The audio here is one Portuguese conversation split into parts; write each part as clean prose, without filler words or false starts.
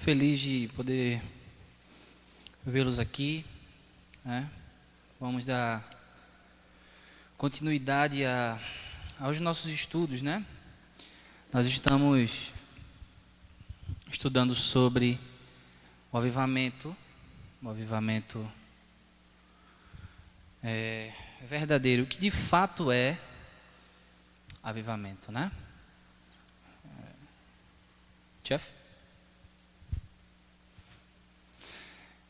feliz de poder vê-los aqui, né? Vamos dar continuidade aos nossos estudos, né? Nós estamos estudando sobre o avivamento verdadeiro, o que de fato é avivamento, né? Jeff?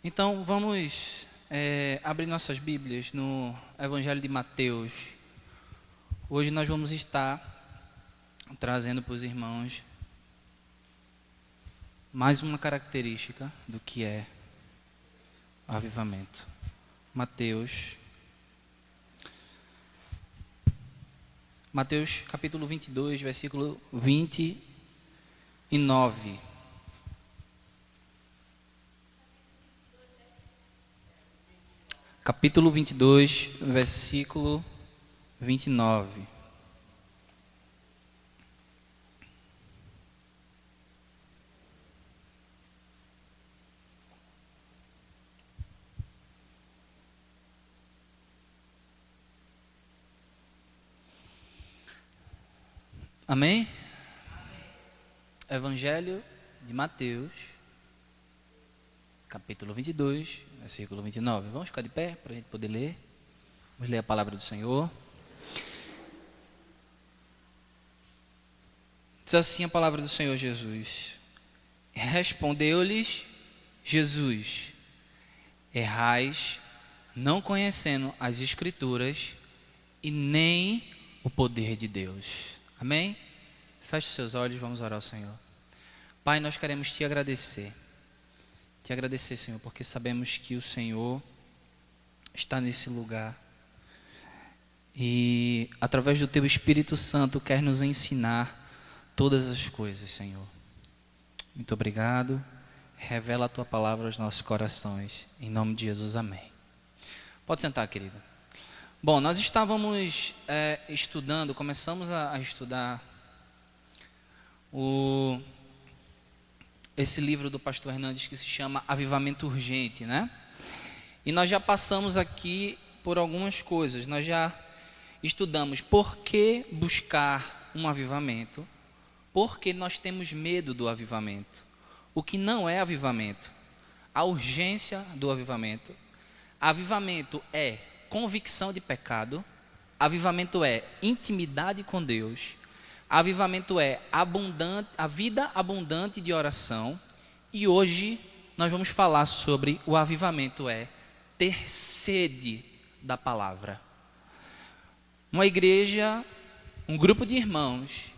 Então, vamos abrir nossas Bíblias no Evangelho de Mateus. Hoje nós vamos estar trazendo para os irmãos mais uma característica do que é avivamento. Mateus capítulo 22, versículo 29. Capítulo 22, versículo 29. Amém? Evangelho de Mateus, capítulo 22, versículo 29. Vamos ficar de pé para a gente poder ler. Vamos ler a palavra do Senhor. Diz assim a palavra do Senhor Jesus. Respondeu-lhes Jesus: errais, não conhecendo as Escrituras e nem o poder de Deus. Amém? Feche os seus olhos, vamos orar ao Senhor. Pai, nós queremos te agradecer. Te agradecer, Senhor, porque sabemos que o Senhor está nesse lugar. E através do teu Espírito Santo quer nos ensinar todas as coisas, Senhor. Muito obrigado. Revela a tua palavra aos nossos corações. Em nome de Jesus, amém. Pode sentar, querida. Bom, nós estávamos estudando, começamos a estudar esse livro do pastor Hernandes que se chama Avivamento Urgente, né? E nós já passamos aqui por algumas coisas. Nós já estudamos por que buscar um avivamento, porque nós temos medo do avivamento, o que não é avivamento, a urgência do avivamento. Avivamento é convicção de pecado, avivamento é intimidade com Deus, avivamento é a vida abundante de oração. E hoje nós vamos falar sobre o avivamento é ter sede da palavra. Uma igreja, um grupo de irmãos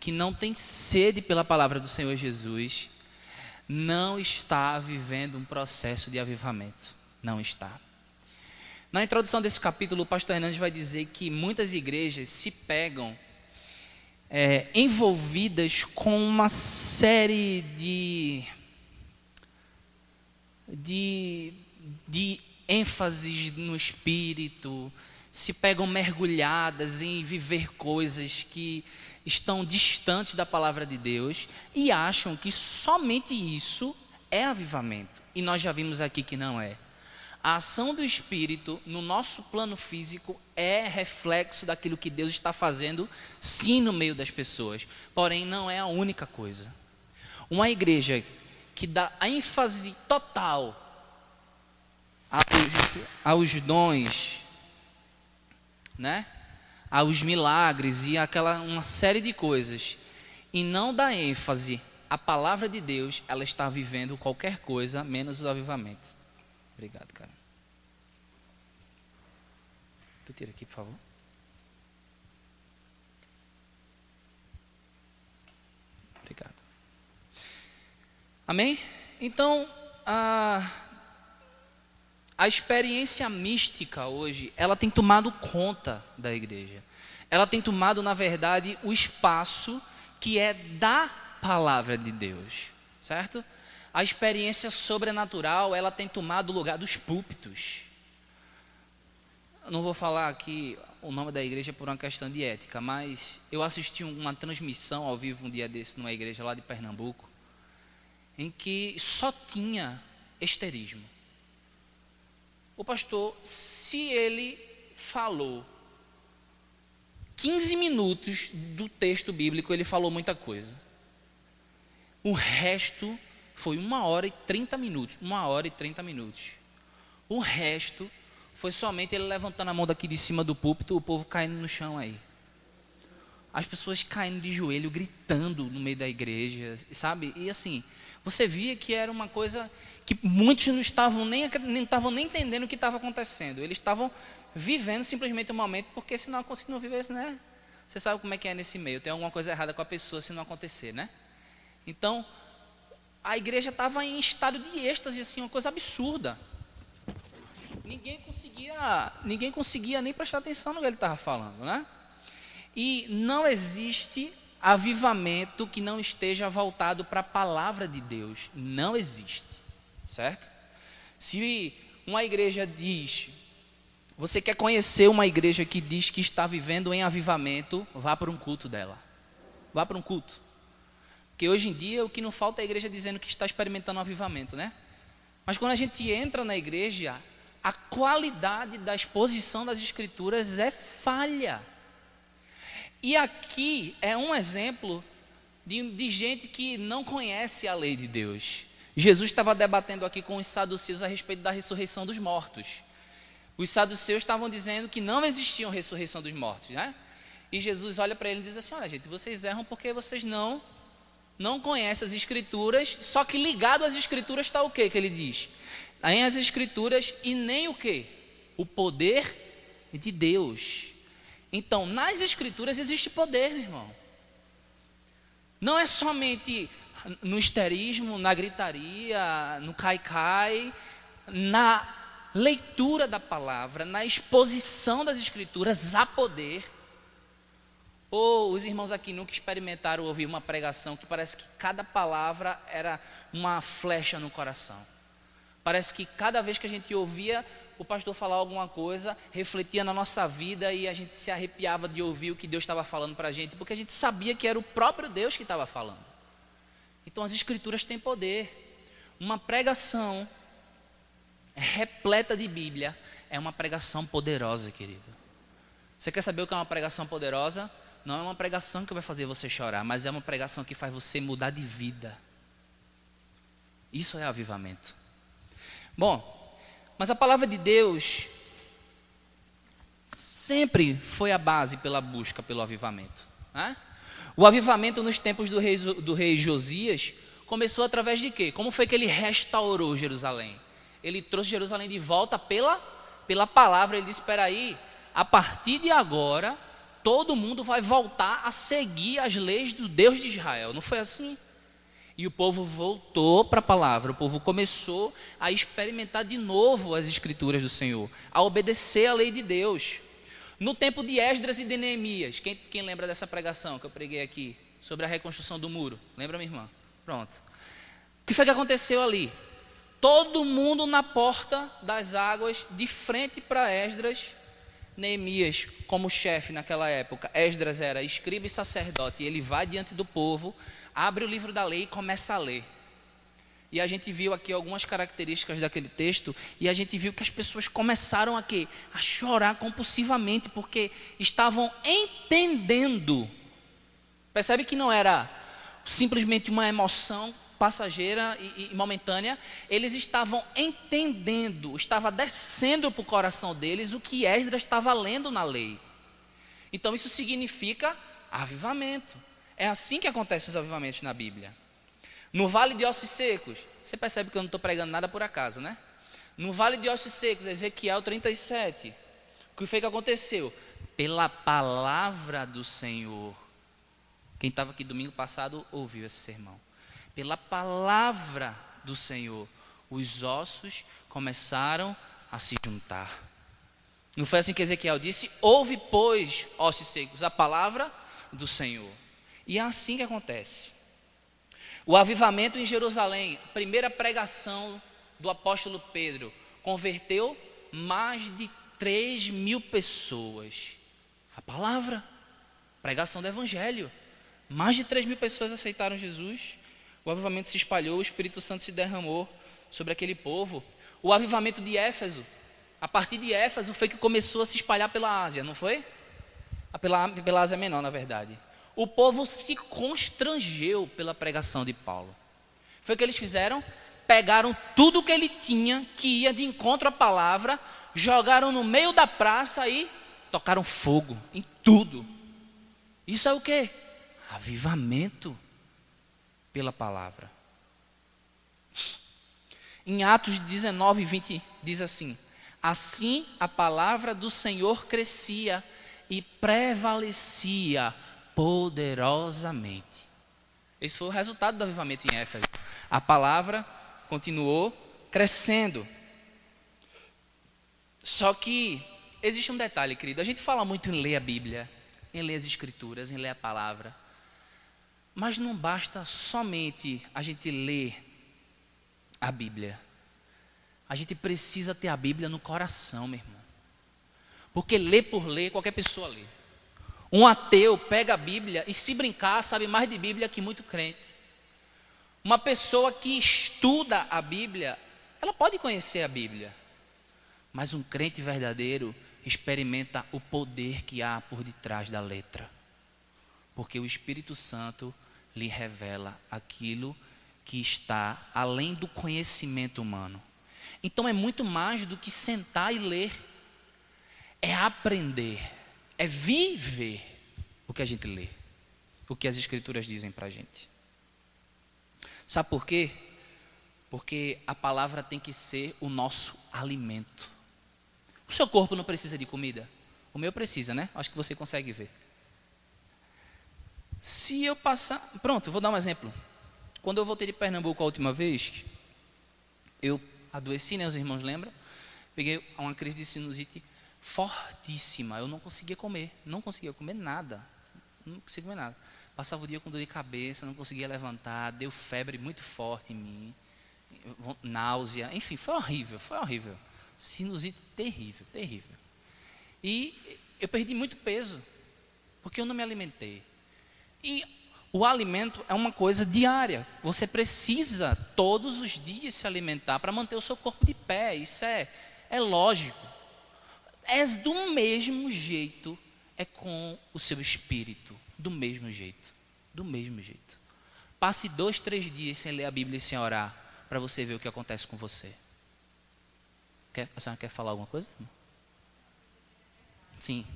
que não tem sede pela palavra do Senhor Jesus, não está vivendo um processo de avivamento. Não está. Na introdução desse capítulo, o pastor Hernandes vai dizer que muitas igrejas se pegam envolvidas com uma série de ênfases no espírito, se pegam mergulhadas em viver coisas que estão distantes da palavra de Deus e acham que somente isso é avivamento. E nós já vimos aqui que não é. A ação do Espírito no nosso plano físico é reflexo daquilo que Deus está fazendo, sim, no meio das pessoas. Porém, não é a única coisa. Uma igreja que dá ênfase total aos dons, né? Aos milagres e uma série de coisas, e não dá ênfase à palavra de Deus, ela está vivendo qualquer coisa menos o avivamento. Obrigado, cara. Tu tira aqui, por favor. Obrigado. Amém? Então, a experiência mística hoje, ela tem tomado conta da igreja. Ela tem tomado, na verdade, o espaço que é da palavra de Deus, certo? A experiência sobrenatural, ela tem tomado o lugar dos púlpitos. Eu não vou falar aqui o nome da igreja por uma questão de ética, mas eu assisti uma transmissão ao vivo um dia desse numa igreja lá de Pernambuco, em que só tinha esterismo. O pastor, se ele falou 15 minutos do texto bíblico, ele falou muita coisa. O resto foi 1h30. 1h30. O resto foi somente ele levantando a mão daqui de cima do púlpito, o povo caindo no chão aí. As pessoas caindo de joelho, gritando no meio da igreja, sabe? E assim, você via que era uma coisa que muitos não estavam nem entendendo o que estava acontecendo. Eles estavam vivendo simplesmente o momento, porque se não vivesse, né? Você sabe como é que é nesse meio, tem alguma coisa errada com a pessoa se não acontecer, né? Então, a igreja estava em estado de êxtase, assim, uma coisa absurda. Ninguém conseguia nem prestar atenção no que ele estava falando, né? E não existe avivamento que não esteja voltado para a palavra de Deus. Não existe, certo? Se uma igreja diz, você quer conhecer uma igreja que diz que está vivendo em avivamento, vá para um culto dela. Vá para um culto. Porque hoje em dia o que não falta é a igreja dizendo que está experimentando um avivamento, né? Mas quando a gente entra na igreja, a qualidade da exposição das escrituras é falha. E aqui é um exemplo de gente que não conhece a lei de Deus. Jesus estava debatendo aqui com os saduceus a respeito da ressurreição dos mortos. Os saduceus estavam dizendo que não existia ressurreição dos mortos, né? E Jesus olha para eles e diz assim, olha gente, vocês erram porque vocês não conhecem as escrituras, só que ligado às escrituras está o que ele diz? Nem as escrituras e nem o que? O poder de Deus. Então, nas escrituras existe poder, meu irmão. Não é somente no histerismo, na gritaria, no cai-cai, na leitura da palavra, na exposição das escrituras, há poder. Ou os irmãos aqui nunca experimentaram ouvir uma pregação que parece que cada palavra era uma flecha no coração. Parece que cada vez que a gente ouvia o pastor falar alguma coisa, refletia na nossa vida e a gente se arrepiava de ouvir o que Deus estava falando para a gente, porque a gente sabia que era o próprio Deus que estava falando. Então as escrituras têm poder. Uma pregação repleta de Bíblia é uma pregação poderosa, querido. Você quer saber o que é uma pregação poderosa? Não é uma pregação que vai fazer você chorar, mas é uma pregação que faz você mudar de vida. Isso é avivamento. Bom, mas a palavra de Deus sempre foi a base pela busca pelo avivamento, né? O avivamento nos tempos do rei Josias começou através de quê? Como foi que ele restaurou Jerusalém? Ele trouxe Jerusalém de volta pela palavra. Ele disse, espera aí, a partir de agora, todo mundo vai voltar a seguir as leis do Deus de Israel. Não foi assim? E o povo voltou para a palavra, o povo começou a experimentar de novo as escrituras do Senhor, a obedecer a lei de Deus. No tempo de Esdras e de Neemias, quem lembra dessa pregação que eu preguei aqui, sobre a reconstrução do muro? Lembra, minha irmã? Pronto. O que foi que aconteceu ali? Todo mundo na porta das águas, de frente para Esdras. Neemias, como chefe naquela época, Esdras era escriba e sacerdote, e ele vai diante do povo, abre o livro da lei e começa a ler. E a gente viu aqui algumas características daquele texto, e a gente viu que as pessoas começaram a chorar compulsivamente, porque estavam entendendo. Percebe que não era simplesmente uma emoção passageira e momentânea, eles estavam entendendo, estava descendo para o coração deles o que Esdras estava lendo na lei. Então isso significa avivamento. É assim que acontecem os avivamentos na Bíblia. No Vale de Ossos Secos, você percebe que eu não estou pregando nada por acaso, né? No Vale de Ossos Secos, Ezequiel 37, o que foi que aconteceu? Pela palavra do Senhor. Quem estava aqui domingo passado ouviu esse sermão. Pela palavra do Senhor, os ossos começaram a se juntar. Não foi assim que Ezequiel disse? Ouve, pois, ossos secos, a palavra do Senhor. E é assim que acontece. O avivamento em Jerusalém, a primeira pregação do apóstolo Pedro, converteu mais de 3.000 pessoas. A palavra, pregação do evangelho. Mais de 3.000 pessoas aceitaram Jesus. O avivamento se espalhou, o Espírito Santo se derramou sobre aquele povo. O avivamento de Éfeso, a partir de Éfeso, foi que começou a se espalhar pela Ásia, não foi? Pela Ásia Menor, na verdade. O povo se constrangeu pela pregação de Paulo. Foi o que eles fizeram? Pegaram tudo que ele tinha, que ia de encontro à palavra, jogaram no meio da praça e tocaram fogo em tudo. Isso é o quê? Avivamento pela palavra. Em Atos 19, 20, diz assim: assim a palavra do Senhor crescia e prevalecia poderosamente. Esse foi o resultado do avivamento em Éfeso. A palavra continuou crescendo. Só que existe um detalhe, querido. A gente fala muito em ler a Bíblia, em ler as Escrituras, em ler a palavra. Mas não basta somente a gente ler a Bíblia. A gente precisa ter a Bíblia no coração, meu irmão. Porque ler por ler, qualquer pessoa lê. Um ateu pega a Bíblia e, se brincar, sabe mais de Bíblia que muito crente. Uma pessoa que estuda a Bíblia, ela pode conhecer a Bíblia. Mas um crente verdadeiro experimenta o poder que há por detrás da letra. Porque o Espírito Santo lhe revela aquilo que está além do conhecimento humano. Então é muito mais do que sentar e ler. É aprender, é viver o que a gente lê, o que as Escrituras dizem para a gente. Sabe por quê? Porque a palavra tem que ser o nosso alimento. O seu corpo não precisa de comida? O meu precisa, né? Acho que você consegue ver. Se eu passar... Pronto, eu vou dar um exemplo. Quando eu voltei de Pernambuco a última vez, eu adoeci, né? Os irmãos lembram? Peguei uma crise de sinusite fortíssima. Eu não conseguia comer. Não conseguia comer nada. Não conseguia comer nada. Passava o dia com dor de cabeça, não conseguia levantar. Deu febre muito forte em mim. Náusea. Enfim, foi horrível, foi horrível. Sinusite terrível, terrível. E eu perdi muito peso, porque eu não me alimentei. E o alimento é uma coisa diária. Você precisa todos os dias se alimentar para manter o seu corpo de pé. Isso é lógico. É do mesmo jeito, é com o seu espírito. Do mesmo jeito. Do mesmo jeito. Passe 2, 3 dias sem ler a Bíblia e sem orar, para você ver o que acontece com você. A senhora quer falar alguma coisa? Sim.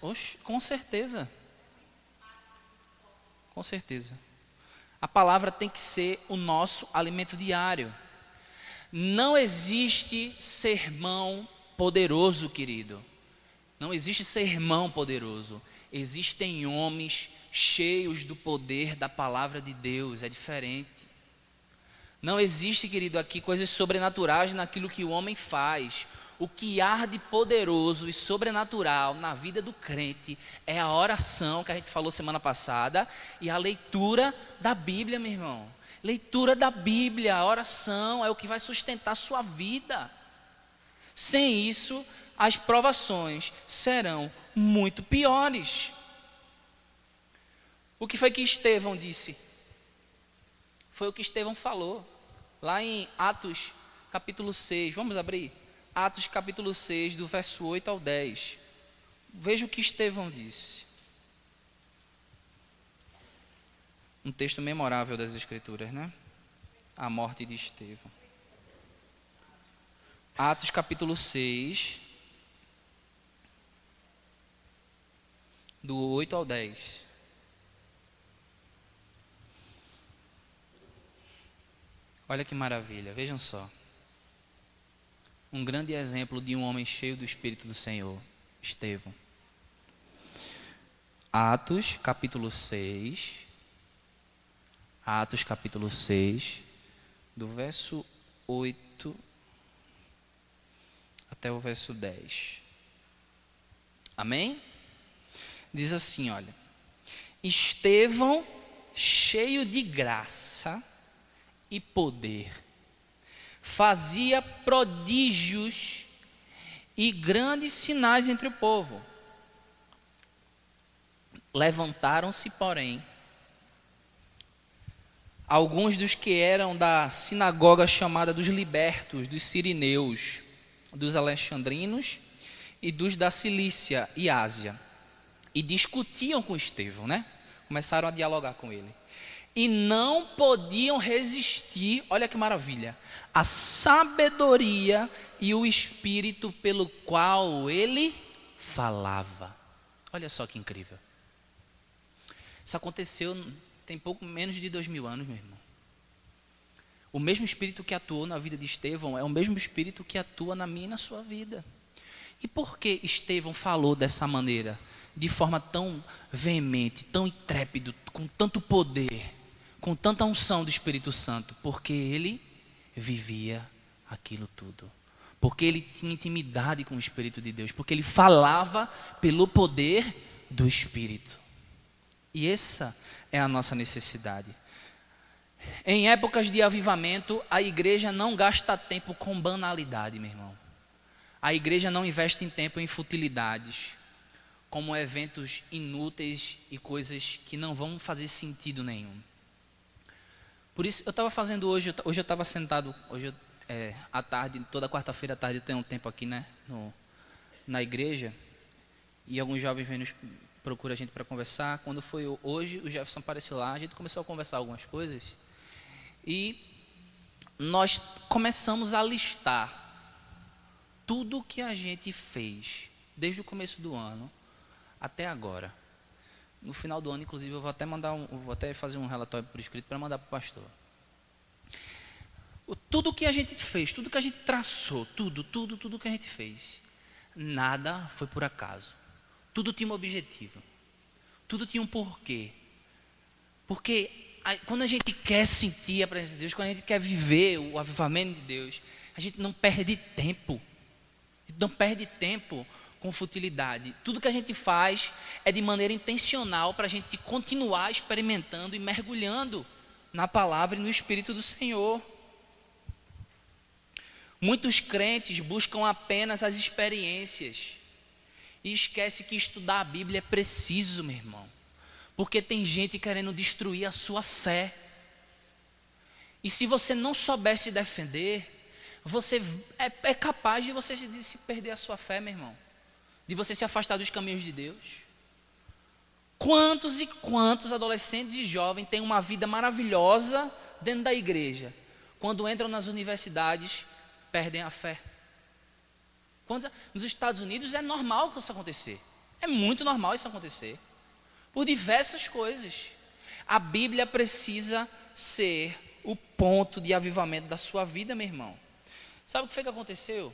Oxe, com certeza. Com certeza. A palavra tem que ser o nosso alimento diário. Não existe sermão poderoso, querido. Não existe sermão poderoso. Existem homens cheios do poder da palavra de Deus. É diferente. Não existe, querido, aqui coisas sobrenaturais naquilo que o homem faz. O que há de poderoso e sobrenatural na vida do crente é a oração, que a gente falou semana passada, e a leitura da Bíblia, meu irmão. Leitura da Bíblia, a oração é o que vai sustentar a sua vida. Sem isso, as provações serão muito piores. O que foi que Estevão disse? Foi o que Estevão falou, lá em Atos capítulo 6, vamos abrir? Atos capítulo 6, do verso 8 ao 10. Veja o que Estevão disse. Um texto memorável das Escrituras, né? A morte de Estevão. Atos capítulo 6, do 8 ao 10. Olha que maravilha, vejam só. Um grande exemplo de um homem cheio do Espírito do Senhor, Estevão. Atos capítulo 6. Atos capítulo 6, do verso 8 até o verso 10. Amém? Diz assim, olha. Estevão, cheio de graça e poder, fazia prodígios e grandes sinais entre o povo. Levantaram-se, porém, alguns dos que eram da sinagoga chamada dos libertos, dos sirineus, dos alexandrinos e dos da Cilícia e Ásia, e discutiam com Estevão, né? Começaram a dialogar com ele. E não podiam resistir, olha que maravilha, a sabedoria e o espírito pelo qual ele falava. Olha só que incrível. Isso aconteceu tem pouco menos de 2000 anos, meu irmão. O mesmo espírito que atuou na vida de Estevão é o mesmo espírito que atua na minha e na sua vida. E por que Estevão falou dessa maneira, de forma tão veemente, tão intrépido, com tanto poder, com tanta unção do Espírito Santo? Porque ele vivia aquilo tudo. Porque ele tinha intimidade com o Espírito de Deus. Porque ele falava pelo poder do Espírito. E essa é a nossa necessidade. Em épocas de avivamento, a igreja não gasta tempo com banalidade, meu irmão. A igreja não investe em tempo em futilidades, como eventos inúteis e coisas que não vão fazer sentido nenhum. Por isso, eu estava fazendo hoje eu estava sentado, à tarde, toda quarta-feira à tarde eu tenho um tempo aqui, né, na igreja, e alguns jovens vêm procura a gente para conversar. Quando foi hoje, o Jefferson apareceu lá, a gente começou a conversar algumas coisas, e nós começamos a listar tudo que a gente fez, desde o começo do ano até agora. No final do ano, inclusive, eu vou até fazer um relatório por escrito para mandar para o pastor. Tudo que a gente fez, tudo que a gente traçou, tudo que a gente fez, nada foi por acaso. Tudo tinha um objetivo. Tudo tinha um porquê. Porque quando a gente quer sentir a presença de Deus, quando a gente quer viver o avivamento de Deus, a gente não perde tempo. A gente não perde tempo com futilidade. Tudo que a gente faz é de maneira intencional para a gente continuar experimentando e mergulhando na palavra e no Espírito do Senhor. Muitos crentes buscam apenas as experiências e esquece que estudar a Bíblia é preciso, meu irmão, porque tem gente querendo destruir a sua fé. E se você não souber se defender, você é capaz de você se perder a sua fé, meu irmão, de você se afastar dos caminhos de Deus. Quantos e quantos adolescentes e jovens têm uma vida maravilhosa dentro da igreja, quando entram nas universidades, perdem a fé? Nos Estados Unidos é normal isso acontecer. É muito normal isso acontecer, por diversas coisas. A Bíblia precisa ser o ponto de avivamento da sua vida, meu irmão. Sabe o que foi que aconteceu?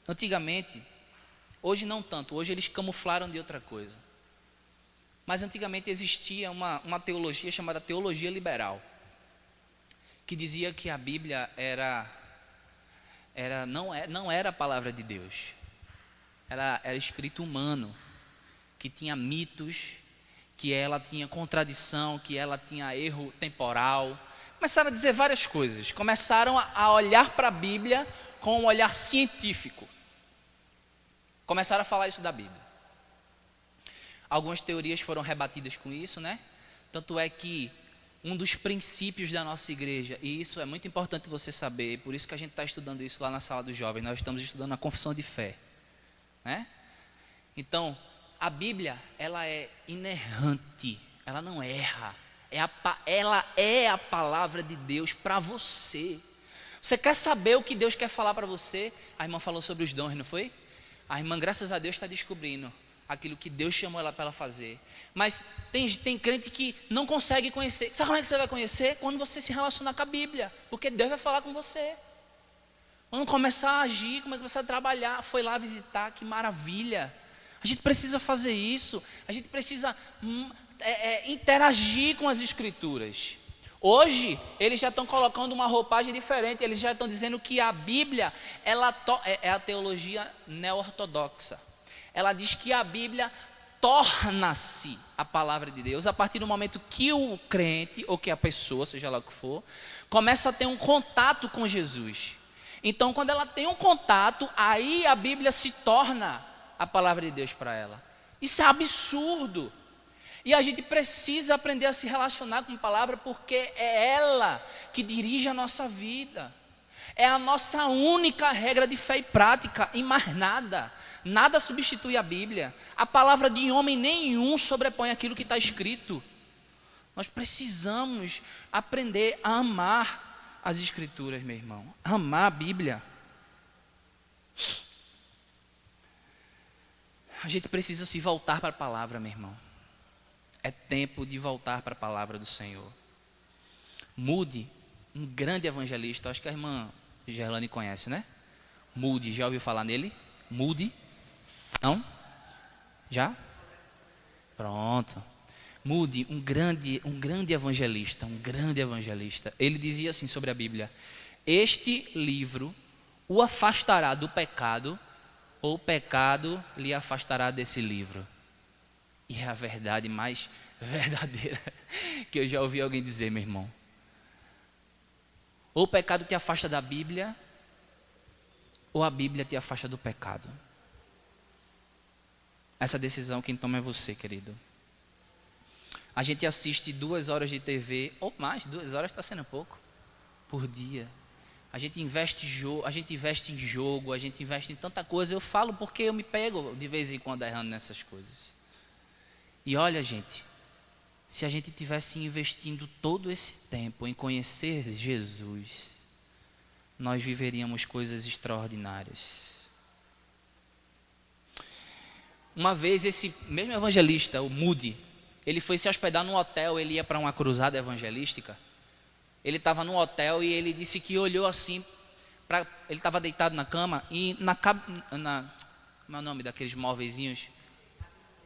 Antigamente, hoje não tanto, hoje eles camuflaram de outra coisa. Mas antigamente existia uma teologia chamada teologia liberal, que dizia que a Bíblia não era a palavra de Deus. Era escrito humano, que tinha mitos, que ela tinha contradição, que ela tinha erro temporal. Começaram a dizer várias coisas. Começaram a olhar para a Bíblia com um olhar científico. Começaram a falar isso da Bíblia. Algumas teorias foram rebatidas com isso, né? Tanto é que um dos princípios da nossa igreja, e isso é muito importante você saber, por isso que a gente está estudando isso lá na sala dos jovens, nós estamos estudando a confissão de fé, né? Então, a Bíblia, ela é inerrante, ela não erra, ela é a palavra de Deus para você. Você quer saber o que Deus quer falar para você? A irmã falou sobre os dons, não foi? A irmã, graças a Deus, está descobrindo aquilo que Deus chamou ela para ela fazer. Mas tem crente que não consegue conhecer. Sabe como é que você vai conhecer? Quando você se relacionar com a Bíblia, porque Deus vai falar com você. Quando começar a agir, como é que você vai trabalhar? Foi lá visitar, que maravilha. A gente precisa fazer isso. A gente precisa interagir com as Escrituras. Hoje, eles já estão colocando uma roupagem diferente. Eles já estão dizendo que a Bíblia é a teologia neo-ortodoxa. Ela diz que a Bíblia torna-se a palavra de Deus a partir do momento que o crente, ou que a pessoa, seja lá o que for, começa a ter um contato com Jesus. Então, quando ela tem um contato, aí a Bíblia se torna a palavra de Deus para ela. Isso é absurdo. E a gente precisa aprender a se relacionar com a palavra, porque é ela que dirige a nossa vida. É a nossa única regra de fé e prática, e mais nada. Nada substitui a Bíblia. A palavra de homem nenhum sobrepõe aquilo que está escrito. Nós precisamos aprender a amar as Escrituras, meu irmão. Amar a Bíblia. A gente precisa se voltar para a palavra, meu irmão. É tempo de voltar para a palavra do Senhor. Moody, um grande evangelista, acho que a irmã Gerlane conhece, né? Moody, já ouviu falar nele? Moody? Não? Já? Pronto. Moody, um grande evangelista, ele dizia assim sobre a Bíblia: este livro o afastará do pecado, ou o pecado lhe afastará desse livro. E é a verdade mais verdadeira que eu já ouvi alguém dizer, meu irmão. Ou o pecado te afasta da Bíblia, ou a Bíblia te afasta do pecado. Essa decisão quem toma é você, querido. A gente assiste 2 horas de TV, ou mais, 2 horas está sendo pouco, por dia. A gente investe em jogo, a gente investe em tanta coisa. Eu falo porque eu me pego de vez em quando errando nessas coisas. E olha, gente, se a gente tivesse investindo todo esse tempo em conhecer Jesus, nós viveríamos coisas extraordinárias. Uma vez esse mesmo evangelista, o Moody, ele foi se hospedar num hotel, ele ia para uma cruzada evangelística. Ele estava num hotel e ele disse que olhou assim, ele estava deitado na cama e como é o nome daqueles móveizinhos?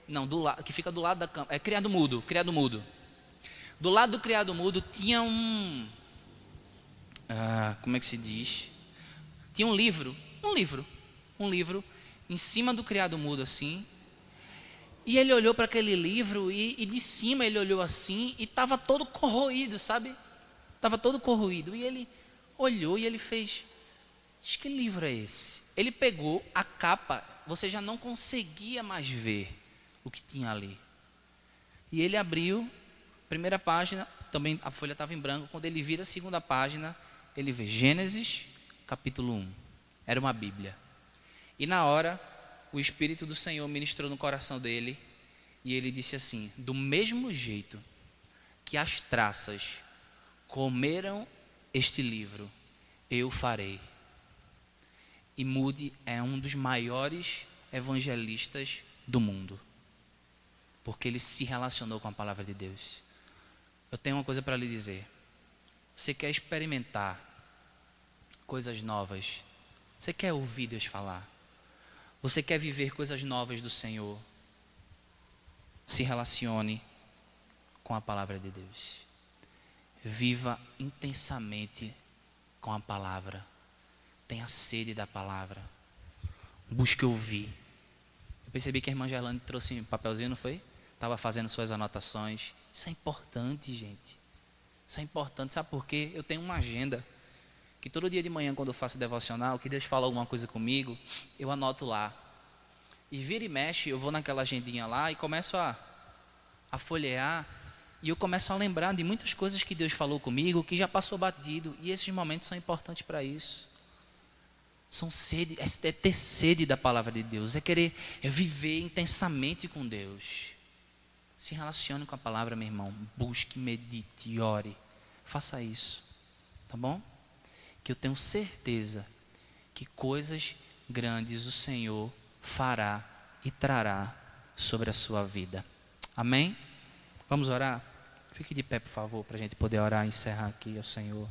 Não, que fica do lado da cama, é criado mudo. Do lado do criado mudo tinha como é que se diz? Tinha um livro em cima do criado mudo assim. E ele olhou para aquele livro e de cima ele olhou assim e estava todo corroído, sabe? Estava todo corroído. E ele olhou e ele fez: que livro é esse? Ele pegou a capa, você já não conseguia mais ver o que tinha ali. E ele abriu, primeira página, também a folha estava em branco. Quando ele vira a segunda página, ele vê Gênesis, capítulo 1. Era uma Bíblia. E na hora, o Espírito do Senhor ministrou no coração dele, e ele disse assim: do mesmo jeito que as traças comeram este livro, eu farei. E Moody é um dos maiores evangelistas do mundo, porque ele se relacionou com a palavra de Deus. Eu tenho uma coisa para lhe dizer. Você quer experimentar coisas novas? Você quer ouvir Deus falar? Você quer viver coisas novas do Senhor? Se relacione com a palavra de Deus. Viva intensamente com a palavra. Tenha sede da palavra. Busque ouvir. Eu percebi que a irmã Gerlane trouxe um papelzinho, não foi? Estava fazendo suas anotações. Isso é importante, gente. Isso é importante. Sabe por quê? Eu tenho uma agenda que todo dia de manhã, quando eu faço devocional, que Deus fala alguma coisa comigo, eu anoto lá. E vira e mexe, eu vou naquela agendinha lá e começo a folhear. E eu começo a lembrar de muitas coisas que Deus falou comigo, que já passou batido. E esses momentos são importantes para isso. É ter sede da palavra de Deus. É viver intensamente com Deus. Se relacione com a palavra, meu irmão. Busque, medite, ore. Faça isso. Tá bom? Que eu tenho certeza que coisas grandes o Senhor fará e trará sobre a sua vida. Amém? Vamos orar? Fique de pé, por favor, para a gente poder orar e encerrar aqui ao Senhor.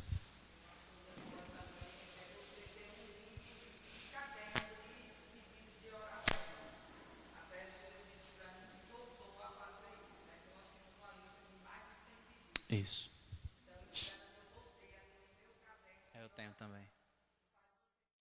Isso. Eu tenho também.